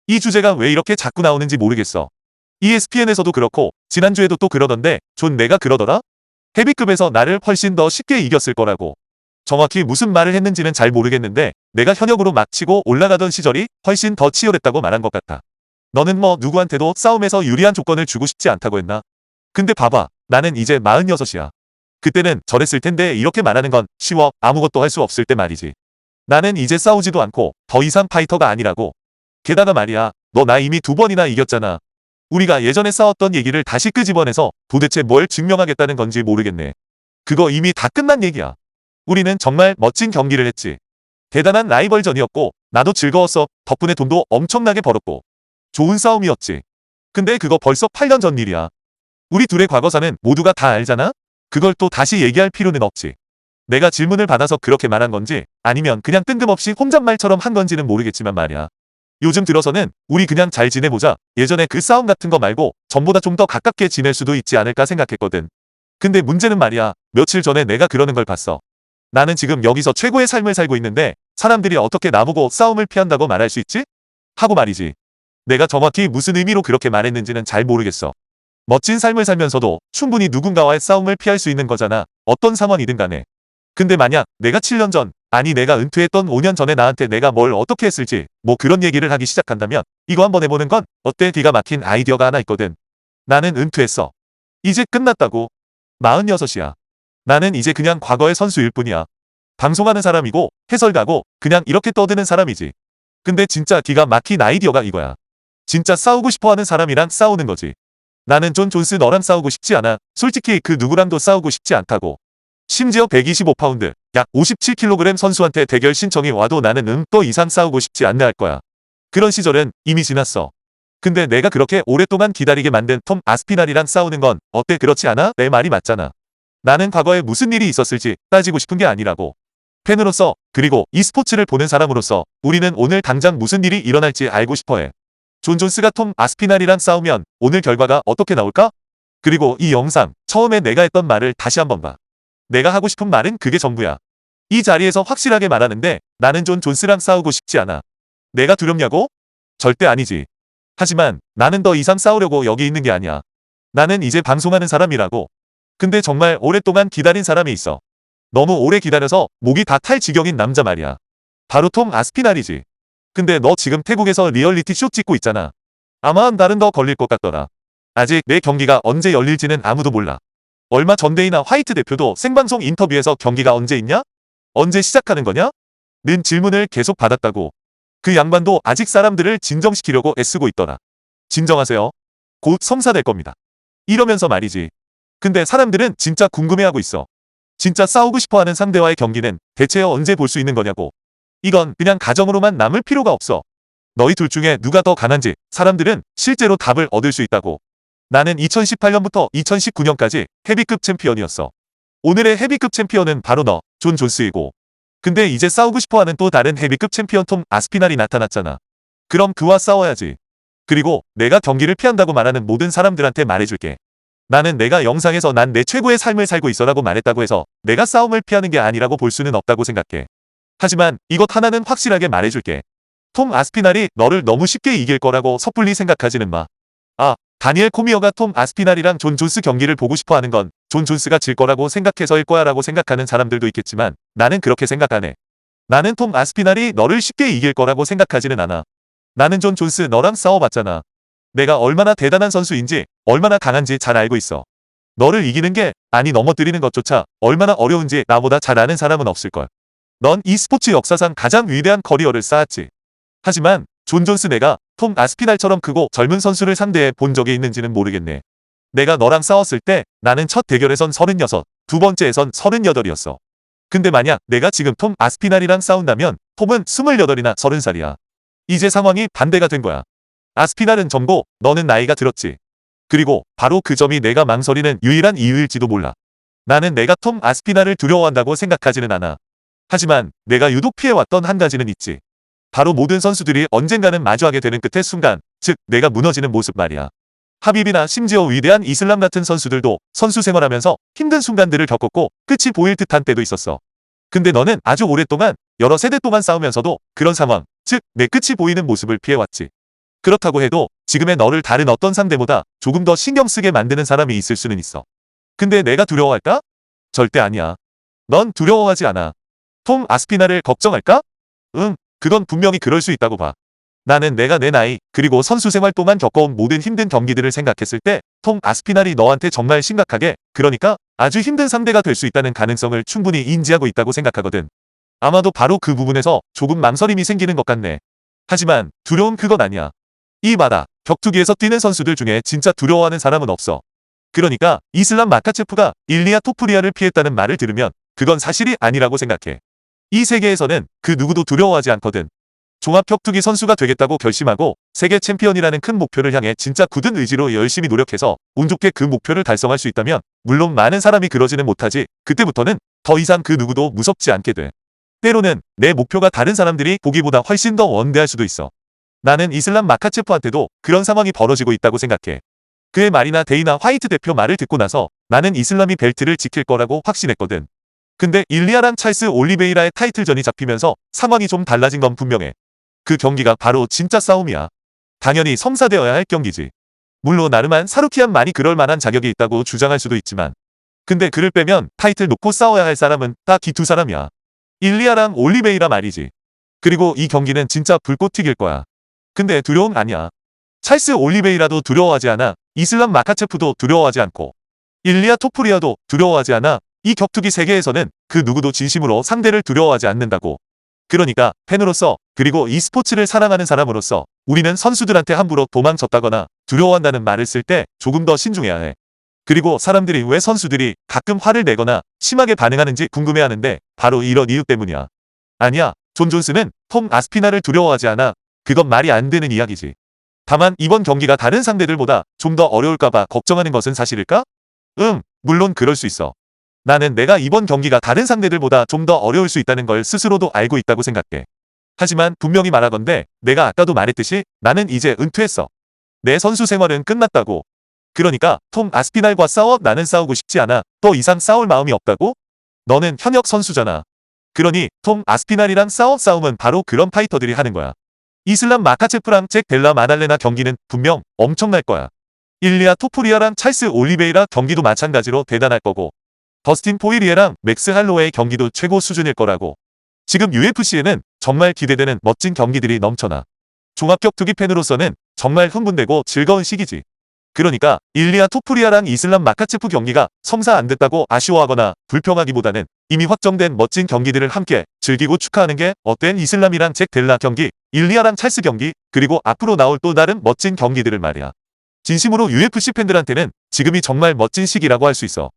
이 주제가 왜 이렇게 자꾸 나오는지 모르겠어. ESPN에서도 그렇고 지난주에도 또 그러던데 존 내가 그러더라? 헤비급에서 나를 훨씬 더 쉽게 이겼을 거라고. 정확히 무슨 말을 했는지는 잘 모르겠는데 내가 현역으로 막 치고 올라가던 시절이 훨씬 더 치열했다고 말한 것 같아. 너는 뭐 누구한테도 싸움에서 유리한 조건을 주고 싶지 않다고 했나? 근데 봐봐. 나는 이제 46이야. 그때는 저랬을 텐데 이렇게 말하는 건 쉬워. 아무것도 할 수 없을 때 말이지. 나는 이제 싸우지도 않고 더 이상 파이터가 아니라고. 게다가 말이야. 너 나 이미 2번이나 이겼잖아. 우리가 예전에 싸웠던 얘기를 다시 끄집어내서 도대체 뭘 증명하겠다는 건지 모르겠네. 그거 이미 다 끝난 얘기야. 우리는 정말 멋진 경기를 했지. 대단한 라이벌전이었고 나도 즐거웠어. 덕분에 돈도 엄청나게 벌었고. 좋은 싸움이었지. 근데 그거 벌써 8년 전 일이야. 우리 둘의 과거사는 모두가 다 알잖아? 그걸 또 다시 얘기할 필요는 없지. 내가 질문을 받아서 그렇게 말한 건지 아니면 그냥 뜬금없이 혼잣말처럼 한 건지는 모르겠지만 말이야. 요즘 들어서는 우리 그냥 잘 지내보자. 예전에 그 싸움 같은 거 말고 전보다 좀 더 가깝게 지낼 수도 있지 않을까 생각했거든. 근데 문제는 말이야. 며칠 전에 내가 그러는 걸 봤어. 나는 지금 여기서 최고의 삶을 살고 있는데 사람들이 어떻게 나보고 싸움을 피한다고 말할 수 있지? 하고 말이지. 내가 정확히 무슨 의미로 그렇게 말했는지는 잘 모르겠어. 멋진 삶을 살면서도 충분히 누군가와의 싸움을 피할 수 있는 거잖아. 어떤 상황이든 간에. 근데 만약 내가 7년 전, 아니 내가 은퇴했던 5년 전에 나한테 내가 뭘 어떻게 했을지 뭐 그런 얘기를 하기 시작한다면 이거 한번 해보는 건 어때? 기가 막힌 아이디어가 하나 있거든. 나는 은퇴했어. 이제 끝났다고. 46이야. 나는 이제 그냥 과거의 선수일 뿐이야. 방송하는 사람이고 해설가고 그냥 이렇게 떠드는 사람이지. 근데 진짜 기가 막힌 아이디어가 이거야. 진짜 싸우고 싶어하는 사람이랑 싸우는 거지. 나는 존 존스 너랑 싸우고 싶지 않아. 솔직히 그 누구랑도 싸우고 싶지 않다고. 심지어 125파운드, 약 57kg 선수한테 대결 신청이 와도 나는 더 이상 싸우고 싶지 않네 할 거야. 그런 시절은 이미 지났어. 근데 내가 그렇게 오랫동안 기다리게 만든 톰 아스피날이랑 싸우는 건 어때? 그렇지 않아? 내 말이 맞잖아. 나는 과거에 무슨 일이 있었을지 따지고 싶은 게 아니라고. 팬으로서 그리고 이 스포츠를 보는 사람으로서 우리는 오늘 당장 무슨 일이 일어날지 알고 싶어해. 존 존스가 톰 아스피날이랑 싸우면 오늘 결과가 어떻게 나올까? 그리고 이 영상 처음에 내가 했던 말을 다시 한번 봐. 내가 하고 싶은 말은 그게 전부야. 이 자리에서 확실하게 말하는데 나는 존 존스랑 싸우고 싶지 않아. 내가 두렵냐고? 절대 아니지. 하지만 나는 더 이상 싸우려고 여기 있는 게 아니야. 나는 이제 방송하는 사람이라고. 근데 정말 오랫동안 기다린 사람이 있어. 너무 오래 기다려서 목이 다 탈 지경인 남자 말이야. 바로 톰 아스피날이지. 근데 너 지금 태국에서 리얼리티 쇼 찍고 있잖아. 아마 한 달은 더 걸릴 것 같더라. 아직 내 경기가 언제 열릴지는 아무도 몰라. 얼마 전 데이나 화이트 대표도 생방송 인터뷰에서 경기가 언제 있냐? 언제 시작하는 거냐? 는 질문을 계속 받았다고. 그 양반도 아직 사람들을 진정시키려고 애쓰고 있더라. 진정하세요. 곧 성사될 겁니다. 이러면서 말이지. 근데 사람들은 진짜 궁금해하고 있어. 진짜 싸우고 싶어하는 상대와의 경기는 대체 언제 볼 수 있는 거냐고. 이건 그냥 가정으로만 남을 필요가 없어. 너희 둘 중에 누가 더 강한지 사람들은 실제로 답을 얻을 수 있다고. 나는 2018년부터 2019년까지 헤비급 챔피언이었어. 오늘의 헤비급 챔피언은 바로 너, 존 존스이고. 근데 이제 싸우고 싶어하는 또 다른 헤비급 챔피언 톰 아스피날이 나타났잖아. 그럼 그와 싸워야지. 그리고 내가 경기를 피한다고 말하는 모든 사람들한테 말해줄게. 나는 내가 영상에서 난 내 최고의 삶을 살고 있어라고 말했다고 해서 내가 싸움을 피하는 게 아니라고 볼 수는 없다고 생각해. 하지만 이것 하나는 확실하게 말해줄게. 톰 아스피날이 너를 너무 쉽게 이길 거라고 섣불리 생각하지는 마. 아, 다니엘 코미어가 톰 아스피날이랑 존 존스 경기를 보고 싶어 하는 건 존 존스가 질 거라고 생각해서일 거야 라고 생각하는 사람들도 있겠지만 나는 그렇게 생각 안 해. 나는 톰 아스피날이 너를 쉽게 이길 거라고 생각하지는 않아. 나는 존 존스 너랑 싸워봤잖아. 내가 얼마나 대단한 선수인지 얼마나 강한지 잘 알고 있어. 너를 이기는 게 아니 넘어뜨리는 것조차 얼마나 어려운지 나보다 잘 아는 사람은 없을걸. 넌 이 스포츠 역사상 가장 위대한 커리어를 쌓았지. 하지만 존 존스 내가 톰 아스피날처럼 크고 젊은 선수를 상대해 본 적이 있는지는 모르겠네. 내가 너랑 싸웠을 때 나는 첫 대결에선 36, 두 번째에선 38이었어. 근데 만약 내가 지금 톰 아스피날이랑 싸운다면 톰은 28이나 30살이야. 이제 상황이 반대가 된 거야. 아스피날은 젊고 너는 나이가 들었지. 그리고 바로 그 점이 내가 망설이는 유일한 이유일지도 몰라. 나는 내가 톰 아스피날을 두려워한다고 생각하지는 않아. 하지만 내가 유독 피해왔던 한 가지는 있지. 바로 모든 선수들이 언젠가는 마주하게 되는 끝의 순간, 즉 내가 무너지는 모습 말이야. 하빕이나 심지어 위대한 이슬람 같은 선수들도 선수 생활하면서 힘든 순간들을 겪었고 끝이 보일 듯한 때도 있었어. 근데 너는 아주 오랫동안 여러 세대 동안 싸우면서도 그런 상황, 즉 내 끝이 보이는 모습을 피해왔지. 그렇다고 해도 지금의 너를 다른 어떤 상대보다 조금 더 신경 쓰게 만드는 사람이 있을 수는 있어. 근데 내가 두려워할까? 절대 아니야. 넌 두려워하지 않아. 톰 아스피나를 걱정할까? 응, 그건 분명히 그럴 수 있다고 봐. 나는 내가 내 나이, 그리고 선수 생활 동안 겪어온 모든 힘든 경기들을 생각했을 때 톰 아스피날이 너한테 정말 심각하게, 그러니까 아주 힘든 상대가 될 수 있다는 가능성을 충분히 인지하고 있다고 생각하거든. 아마도 바로 그 부분에서 조금 망설임이 생기는 것 같네. 하지만 두려운 그건 아니야. 이 바다, 격투기에서 뛰는 선수들 중에 진짜 두려워하는 사람은 없어. 그러니까 이슬람 마카체프가 일리아 토프리아를 피했다는 말을 들으면 그건 사실이 아니라고 생각해. 이 세계에서는 그 누구도 두려워하지 않거든. 종합격투기 선수가 되겠다고 결심하고 세계 챔피언이라는 큰 목표를 향해 진짜 굳은 의지로 열심히 노력해서 운 좋게 그 목표를 달성할 수 있다면, 물론 많은 사람이 그러지는 못하지, 그때부터는 더 이상 그 누구도 무섭지 않게 돼. 때로는 내 목표가 다른 사람들이 보기보다 훨씬 더 원대할 수도 있어. 나는 이슬람 마카체프한테도 그런 상황이 벌어지고 있다고 생각해. 그의 말이나 데이나 화이트 대표 말을 듣고 나서 나는 이슬람이 벨트를 지킬 거라고 확신했거든. 근데 일리아랑 찰스 올리베이라의 타이틀전이 잡히면서 상황이 좀 달라진 건 분명해. 그 경기가 바로 진짜 싸움이야. 당연히 성사되어야 할 경기지. 물론 나르만 사루키안만이 그럴 만한 자격이 있다고 주장할 수도 있지만, 근데 그를 빼면 타이틀 놓고 싸워야 할 사람은 딱 이 두 사람이야. 일리아랑 올리베이라 말이지. 그리고 이 경기는 진짜 불꽃 튀길 거야. 근데 두려움 아니야. 찰스 올리베이라도 두려워하지 않아. 이슬람 마카체프도 두려워하지 않고, 일리아 토프리아도 두려워하지 않아. 이 격투기 세계에서는 그 누구도 진심으로 상대를 두려워하지 않는다고. 그러니까 팬으로서, 그리고 이 스포츠를 사랑하는 사람으로서 우리는 선수들한테 함부로 도망쳤다거나 두려워한다는 말을 쓸 때 조금 더 신중해야 해. 그리고 사람들이 왜 선수들이 가끔 화를 내거나 심하게 반응하는지 궁금해하는데 바로 이런 이유 때문이야. 아니야, 존 존스는 톰 아스피나를 두려워하지 않아. 그건 말이 안 되는 이야기지. 다만 이번 경기가 다른 상대들보다 좀 더 어려울까봐 걱정하는 것은 사실일까? 물론 그럴 수 있어. 나는 내가 이번 경기가 다른 상대들보다 좀 더 어려울 수 있다는 걸 스스로도 알고 있다고 생각해. 하지만 분명히 말하건대 내가 아까도 말했듯이 나는 이제 은퇴했어. 내 선수 생활은 끝났다고. 그러니까 톰 아스피날과 싸워? 나는 싸우고 싶지 않아. 더 이상 싸울 마음이 없다고? 너는 현역 선수잖아. 그러니 톰 아스피날이랑 싸움은 바로 그런 파이터들이 하는 거야. 이슬람 마카체프랑 잭 델라 마달레나 경기는 분명 엄청날 거야. 일리아 토프리아랑 찰스 올리베이라 경기도 마찬가지로 대단할 거고, 더스틴 포이리에랑 맥스 할로웨이 경기도 최고 수준일 거라고. 지금 UFC에는 정말 기대되는 멋진 경기들이 넘쳐나. 종합격투기 팬으로서는 정말 흥분되고 즐거운 시기지. 그러니까 일리아 토프리아랑 이슬람 마카체프 경기가 성사 안 됐다고 아쉬워하거나 불평하기보다는 이미 확정된 멋진 경기들을 함께 즐기고 축하하는 게 어때? 이슬람이랑 잭 델라 경기, 일리아랑 찰스 경기, 그리고 앞으로 나올 또 다른 멋진 경기들을 말이야. 진심으로 UFC 팬들한테는 지금이 정말 멋진 시기라고 할 수 있어.